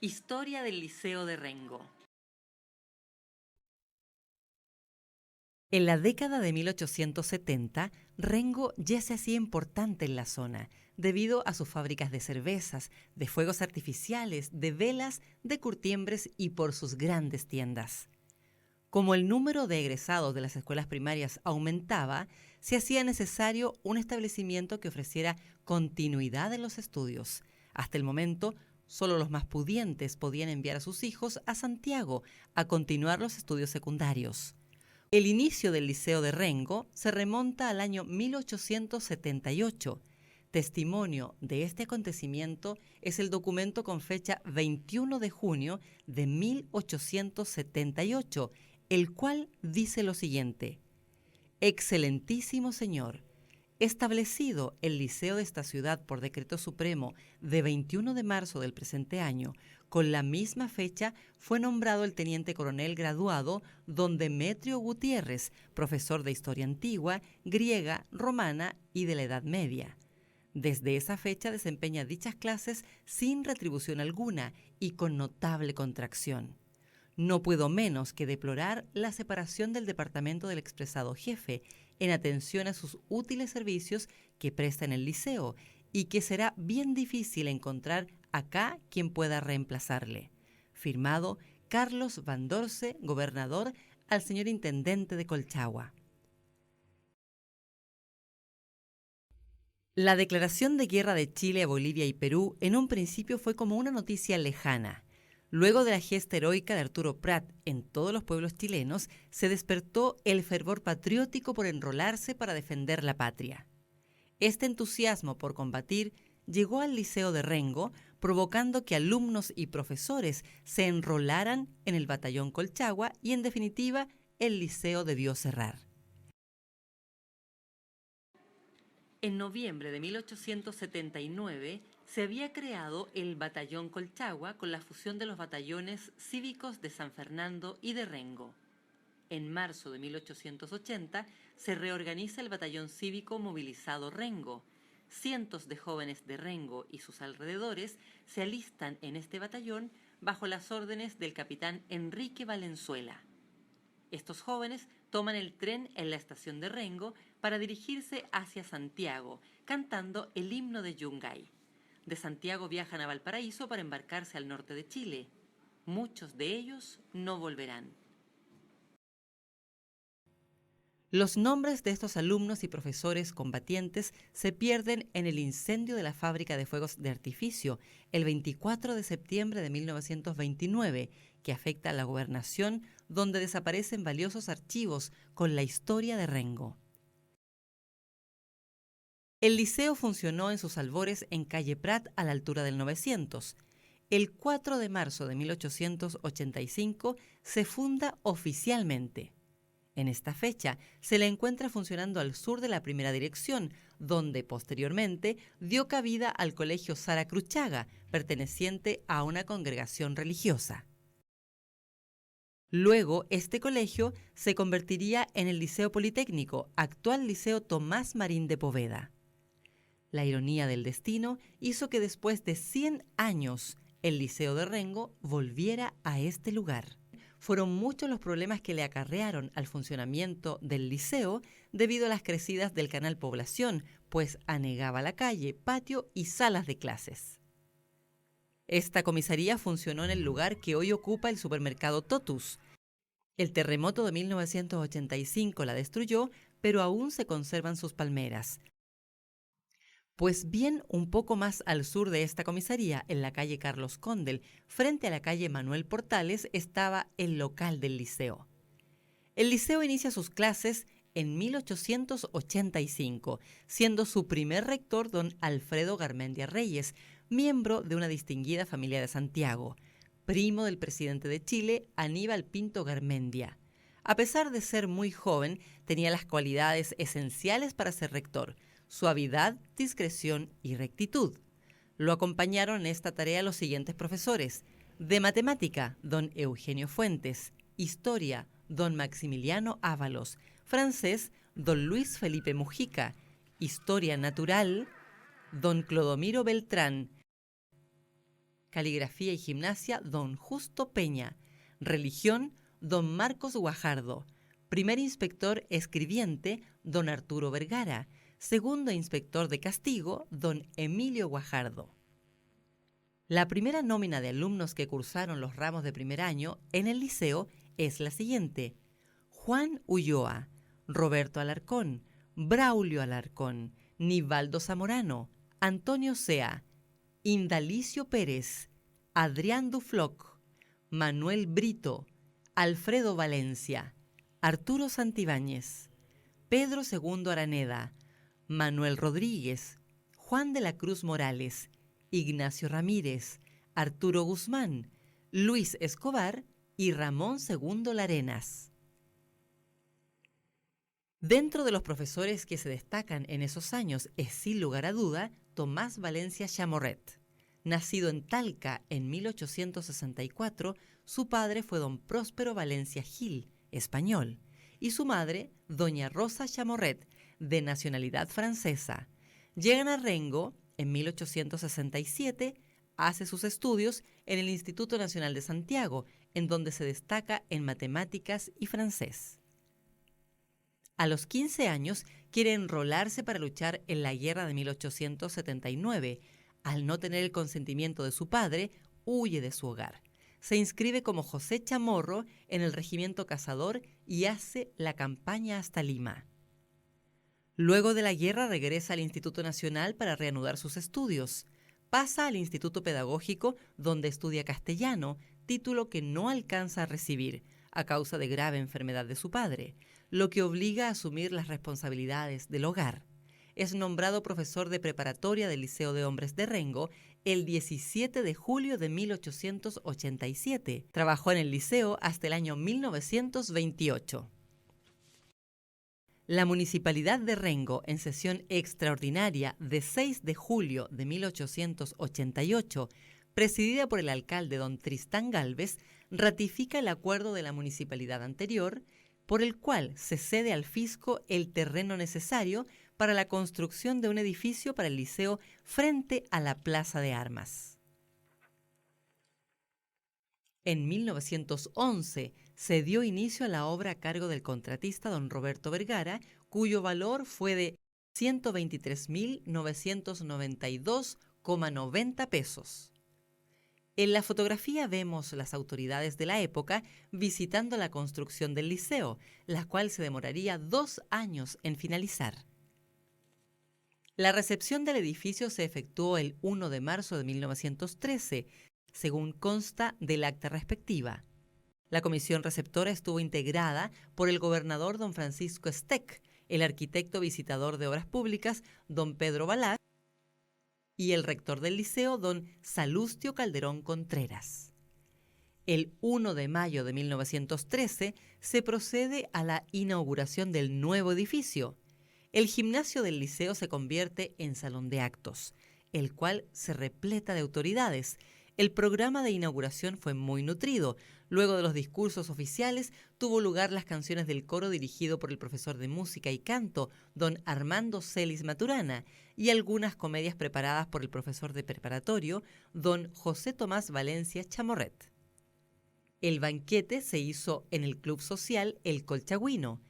Historia del Liceo de Rengo. En la década de 1870, Rengo ya se hacía importante en la zona, debido a sus fábricas de cervezas, de fuegos artificiales, de velas, de curtiembres y por sus grandes tiendas. Como el número de egresados de las escuelas primarias aumentaba, se hacía necesario un establecimiento que ofreciera continuidad en los estudios. Hasta el momento, solo los más pudientes podían enviar a sus hijos a Santiago a continuar los estudios secundarios. El inicio del Liceo de Rengo se remonta al año 1878. Testimonio de este acontecimiento es el documento con fecha 21 de junio de 1878, el cual dice lo siguiente: Excelentísimo señor, establecido el liceo de esta ciudad por decreto supremo de 21 de marzo del presente año, con la misma fecha fue nombrado el teniente coronel graduado don Demetrio Gutiérrez, profesor de historia antigua, griega, romana y de la Edad Media. Desde esa fecha desempeña dichas clases sin retribución alguna y con notable contracción. No puedo menos que deplorar la separación del departamento del expresado jefe en atención a sus útiles servicios que presta en el liceo y que será bien difícil encontrar acá quien pueda reemplazarle. Firmado Carlos Van Dorce, gobernador, al señor intendente de Colchagua. La declaración de guerra de Chile a Bolivia y Perú en un principio fue como una noticia lejana. Luego de la gesta heroica de Arturo Prat en todos los pueblos chilenos, se despertó el fervor patriótico por enrolarse para defender la patria. Este entusiasmo por combatir llegó al Liceo de Rengo, provocando que alumnos y profesores se enrolaran en el batallón Colchagua y, en definitiva, el liceo debió cerrar. En noviembre de 1879 se había creado el Batallón Colchagua con la fusión de los batallones cívicos de San Fernando y de Rengo. En marzo de 1880 se reorganiza el Batallón Cívico Movilizado Rengo. Cientos de jóvenes de Rengo y sus alrededores se alistan en este batallón bajo las órdenes del capitán Enrique Valenzuela. Estos jóvenes toman el tren en la estación de Rengo para dirigirse hacia Santiago, cantando el himno de Yungay. De Santiago viajan a Valparaíso para embarcarse al norte de Chile. Muchos de ellos no volverán. Los nombres de estos alumnos y profesores combatientes se pierden en el incendio de la fábrica de fuegos de artificio el 24 de septiembre de 1929, que afecta a la gobernación, donde desaparecen valiosos archivos con la historia de Rengo. El liceo funcionó en sus albores en calle Prat a la altura del 900. El 4 de marzo de 1885 se funda oficialmente. En esta fecha se le encuentra funcionando al sur de la primera dirección, donde posteriormente dio cabida al Colegio Sara Cruchaga, perteneciente a una congregación religiosa. Luego, este colegio se convertiría en el Liceo Politécnico, actual Liceo Tomás Marín de Poveda. La ironía del destino hizo que después de 100 años el Liceo de Rengo volviera a este lugar. Fueron muchos los problemas que le acarrearon al funcionamiento del liceo debido a las crecidas del Canal Población, pues anegaba la calle, patio y salas de clases. Esta comisaría funcionó en el lugar que hoy ocupa el supermercado Totus. El terremoto de 1985 la destruyó, pero aún se conservan sus palmeras. Pues bien, un poco más al sur de esta comisaría, en la calle Carlos Condel, frente a la calle Manuel Portales, estaba el local del liceo. El liceo inicia sus clases en 1885, siendo su primer rector don Alfredo Garmendia Reyes, miembro de una distinguida familia de Santiago, primo del presidente de Chile, Aníbal Pinto Garmendia. A pesar de ser muy joven, tenía las cualidades esenciales para ser rector: suavidad, discreción y rectitud. Lo acompañaron en esta tarea los siguientes profesores: de matemática, don Eugenio Fuentes; historia, don Maximiliano Ávalos; francés, don Luis Felipe Mujica; historia natural, don Clodomiro Beltrán; Caligrafía y Gimnasia, don Justo Peña. Religión, don Marcos Guajardo. Primer inspector escribiente, don Arturo Vergara. Segundo inspector de castigo, don Emilio Guajardo. La primera nómina de alumnos que cursaron los ramos de primer año en el liceo es la siguiente: Juan Ulloa, Roberto Alarcón, Braulio Alarcón, Nivaldo Zamorano, Antonio Sea, Indalicio Pérez, Adrián Dufloc, Manuel Brito, Alfredo Valencia, Arturo Santibáñez, Pedro II Araneda, Manuel Rodríguez, Juan de la Cruz Morales, Ignacio Ramírez, Arturo Guzmán, Luis Escobar y Ramón II Larenas. Dentro de los profesores que se destacan en esos años es, sin lugar a duda, Tomás Valencia Chamorret. Nacido en Talca en 1864, su padre fue don Próspero Valencia Gil, español, y su madre, doña Rosa Chamorret, de nacionalidad francesa. Llegan a Rengo en 1867, hace sus estudios en el Instituto Nacional de Santiago, en donde se destaca en matemáticas y francés. A los 15 años quiere enrolarse para luchar en la guerra de 1879. Al no tener el consentimiento de su padre, huye de su hogar. Se inscribe como José Chamorro en el regimiento cazador y hace la campaña hasta Lima. Luego de la guerra regresa al Instituto Nacional para reanudar sus estudios. Pasa al Instituto Pedagógico, donde estudia castellano, título que no alcanza a recibir a causa de grave enfermedad de su padre, lo que obliga a asumir las responsabilidades del hogar. Es nombrado profesor de preparatoria del Liceo de Hombres de Rengo el 17 de julio de 1887. Trabajó en el liceo hasta el año 1928. La Municipalidad de Rengo, en sesión extraordinaria de 6 de julio de 1888, presidida por el alcalde don Tristán Gálvez, ratifica el acuerdo de la municipalidad anterior, por el cual se cede al fisco el terreno necesario para la construcción de un edificio para el liceo frente a la Plaza de Armas. En 1911 se dio inicio a la obra a cargo del contratista don Roberto Vergara, cuyo valor fue de 123.992,90 pesos. En la fotografía vemos las autoridades de la época visitando la construcción del liceo, la cual se demoraría 2 años en finalizar. La recepción del edificio se efectuó el 1 de marzo de 1913, según consta del acta respectiva. La comisión receptora estuvo integrada por el gobernador don Francisco Estec, el arquitecto visitador de obras públicas don Pedro Balá y el rector del liceo don Salustio Calderón Contreras. El 1 de mayo de 1913 se procede a la inauguración del nuevo edificio. El gimnasio del liceo se convierte en salón de actos, el cual se repleta de autoridades. El programa de inauguración fue muy nutrido. Luego de los discursos oficiales, tuvo lugar las canciones del coro dirigido por el profesor de música y canto, don Armando Celis Maturana, y algunas comedias preparadas por el profesor de preparatorio, don José Tomás Valencia Chamorret. El banquete se hizo en el Club Social El Colchagüino.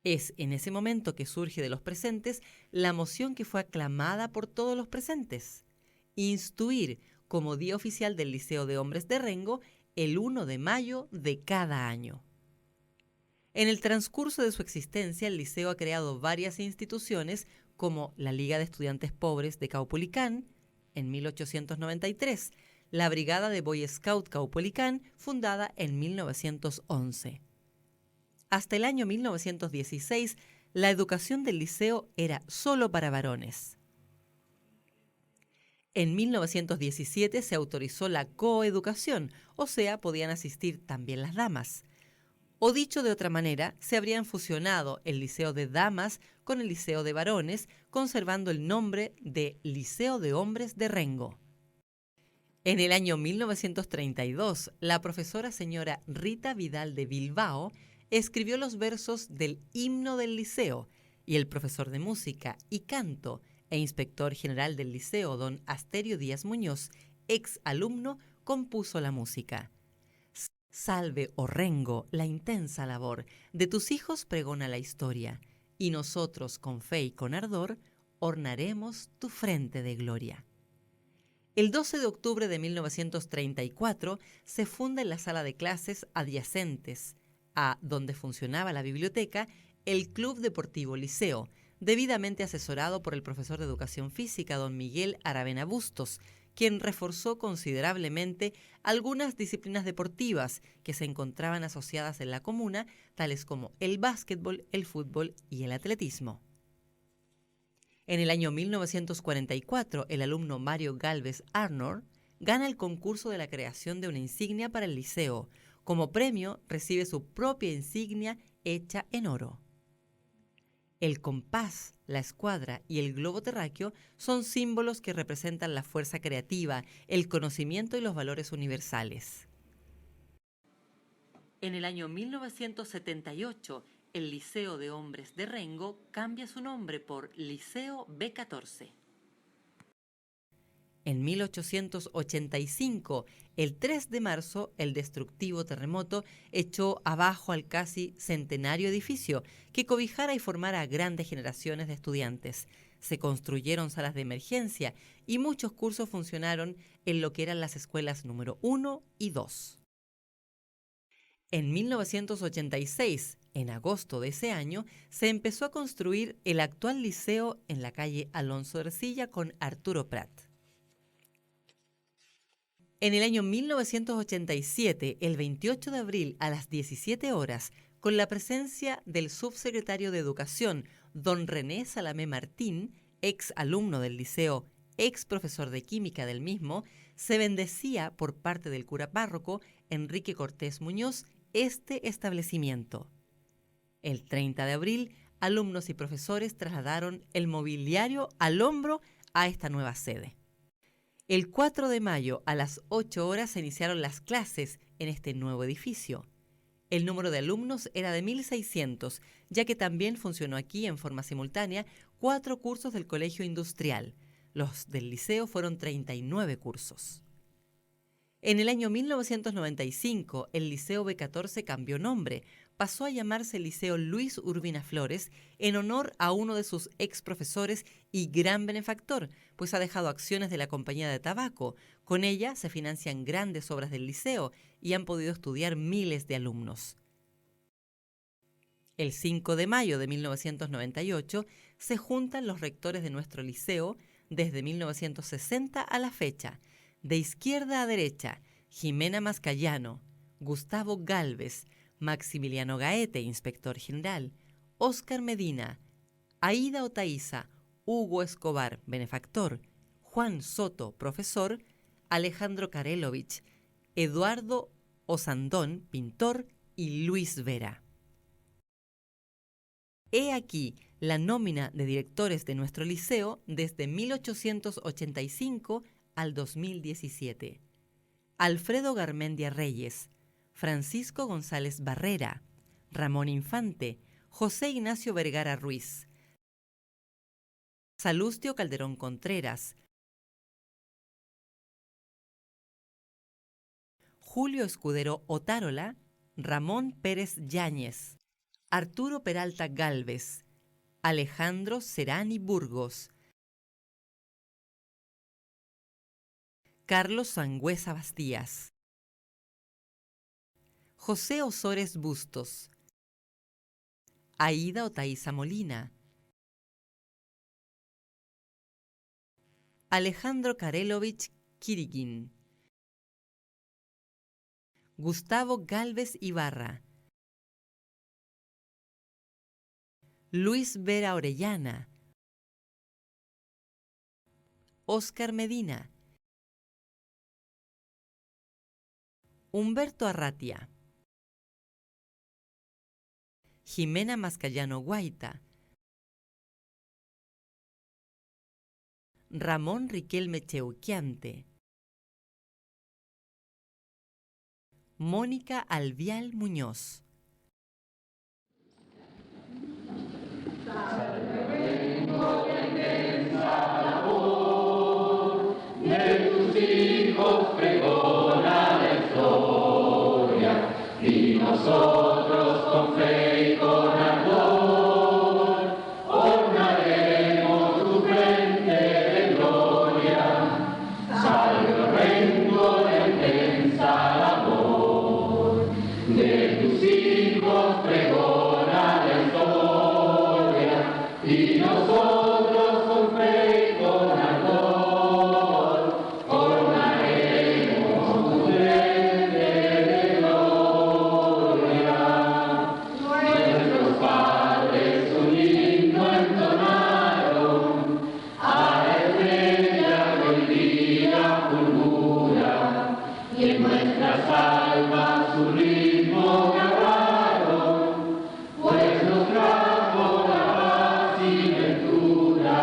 Es en ese momento que surge de los presentes la moción que fue aclamada por todos los presentes: instituir como día oficial del Liceo de Hombres de Rengo el 1 de mayo de cada año. En el transcurso de su existencia, el liceo ha creado varias instituciones como la Liga de Estudiantes Pobres de Caupolicán, en 1893, la Brigada de Boy Scout Caupolicán, fundada en 1911. Hasta el año 1916, la educación del liceo era solo para varones. En 1917 se autorizó la coeducación, o sea, podían asistir también las damas. O dicho de otra manera, se habrían fusionado el Liceo de Damas con el Liceo de Varones, conservando el nombre de Liceo de Hombres de Rengo. En el año 1932, la profesora señora Rita Vidal de Bilbao escribió los versos del himno del liceo y el profesor de música y canto, e inspector general del liceo, don Asterio Díaz Muñoz, ex alumno, compuso la música. Salve, oh Rengo, la intensa labor, de tus hijos pregona la historia, y nosotros con fe y con ardor ornaremos tu frente de gloria. El 12 de octubre de 1934 se funda en la sala de clases adyacentes a donde funcionaba la biblioteca el Club Deportivo Liceo, debidamente asesorado por el profesor de Educación Física, don Miguel Aravena Bustos, quien reforzó considerablemente algunas disciplinas deportivas que se encontraban asociadas en la comuna, tales como el básquetbol, el fútbol y el atletismo. En el año 1944, el alumno Mario Galvez Arnor gana el concurso de la creación de una insignia para el liceo. Como premio, recibe su propia insignia hecha en oro. El compás, la escuadra y el globo terráqueo son símbolos que representan la fuerza creativa, el conocimiento y los valores universales. En el año 1978, el Liceo de Hombres de Rengo cambia su nombre por Liceo B14. En 1885, el 3 de marzo, el destructivo terremoto echó abajo al casi centenario edificio que cobijara y formara a grandes generaciones de estudiantes. Se construyeron salas de emergencia y muchos cursos funcionaron en lo que eran las escuelas número 1 y 2. En 1986, en agosto de ese año, se empezó a construir el actual liceo en la calle Alonso Ercilla con Arturo Prat. En el año 1987, el 28 de abril a las 17 horas, con la presencia del subsecretario de Educación, don René Salamé Martín, ex alumno del liceo, ex profesor de química del mismo, se bendecía por parte del cura párroco Enrique Cortés Muñoz este establecimiento. El 30 de abril, alumnos y profesores trasladaron el mobiliario al hombro a esta nueva sede. El 4 de mayo a las 8 horas se iniciaron las clases en este nuevo edificio. El número de alumnos era de 1.600, ya que también funcionó aquí en forma simultánea 4 cursos del Colegio Industrial. Los del liceo fueron 39 cursos. En el año 1995, el Liceo B14 cambió nombre. Pasó a llamarse Liceo Luis Urbina Flores en honor a uno de sus ex profesores y gran benefactor, pues ha dejado acciones de la compañía de tabaco. Con ella se financian grandes obras del liceo y han podido estudiar miles de alumnos. El 5 de mayo de 1998 se juntan los rectores de nuestro liceo desde 1960 a la fecha. De izquierda a derecha, Jimena Mascayano, Gustavo Galvez, Maximiliano Gaete, inspector general, Óscar Medina, Aida Otaiza, Hugo Escobar, benefactor, Juan Soto, profesor, Alejandro Karelovich, Eduardo Osandón, pintor, y Luis Vera. He aquí la nómina de directores de nuestro liceo desde 1885 al 2017. Alfredo Garmendia Reyes, Francisco González Barrera, Ramón Infante, José Ignacio Vergara Ruiz, Salustio Calderón Contreras, Julio Escudero Otárola, Ramón Pérez Yáñez, Arturo Peralta Gálvez, Alejandro Serani Burgos, Carlos Sangüesa Bastías, José Osores Bustos, Aida Otaiza Molina, Alejandro Karelovich Kirigin, Gustavo Gálvez Ibarra, Luis Vera Orellana, Óscar Medina, Humberto Arratia, Jimena Mascayano Guaita, Ramón Riquelme Cheuquiante, Mónica Alvial Muñoz. Salve, De tus hijos pregona la historia, y nosotros con fe y con ardor ornaremos tu frente de gloria, salve rengo la intensa labor. De tus hijos pregona la historia, y nosotros con fe y con ardor su ritmo grabaron, pues nos trajo la paz y ventura.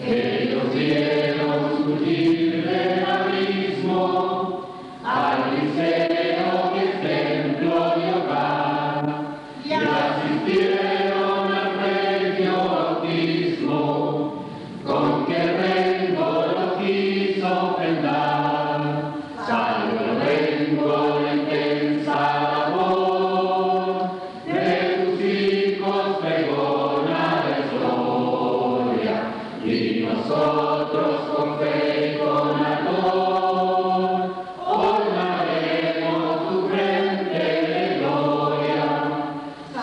Ellos vieron surgir del abismo al liceo que es templo y hogar, y asistieron al regio bautismo con que Rengo los quiso ofrendar. Rengo la intensa labor, de tus hijos pregona la historia, y nosotros con fe y con ardor ornaremos tu frente de gloria.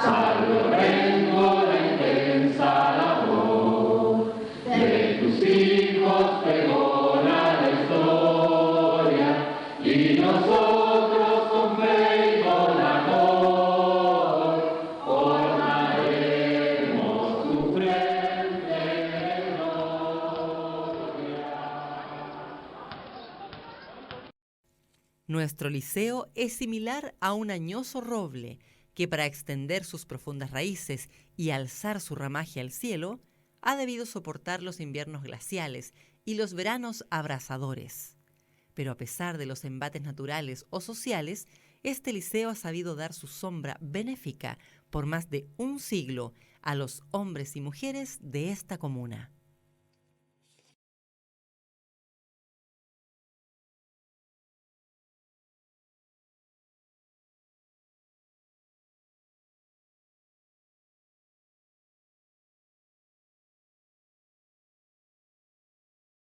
Salve Rengo la intensa labor, de tus hijos pregona la historia, y nosotros con fe y con amor ornaremos tu frente de gloria. Nuestro liceo es similar a un añoso roble que, para extender sus profundas raíces y alzar su ramaje al cielo, ha debido soportar los inviernos glaciales y los veranos abrasadores. Pero a pesar de los embates naturales o sociales, este liceo ha sabido dar su sombra benéfica por más de un siglo a los hombres y mujeres de esta comuna.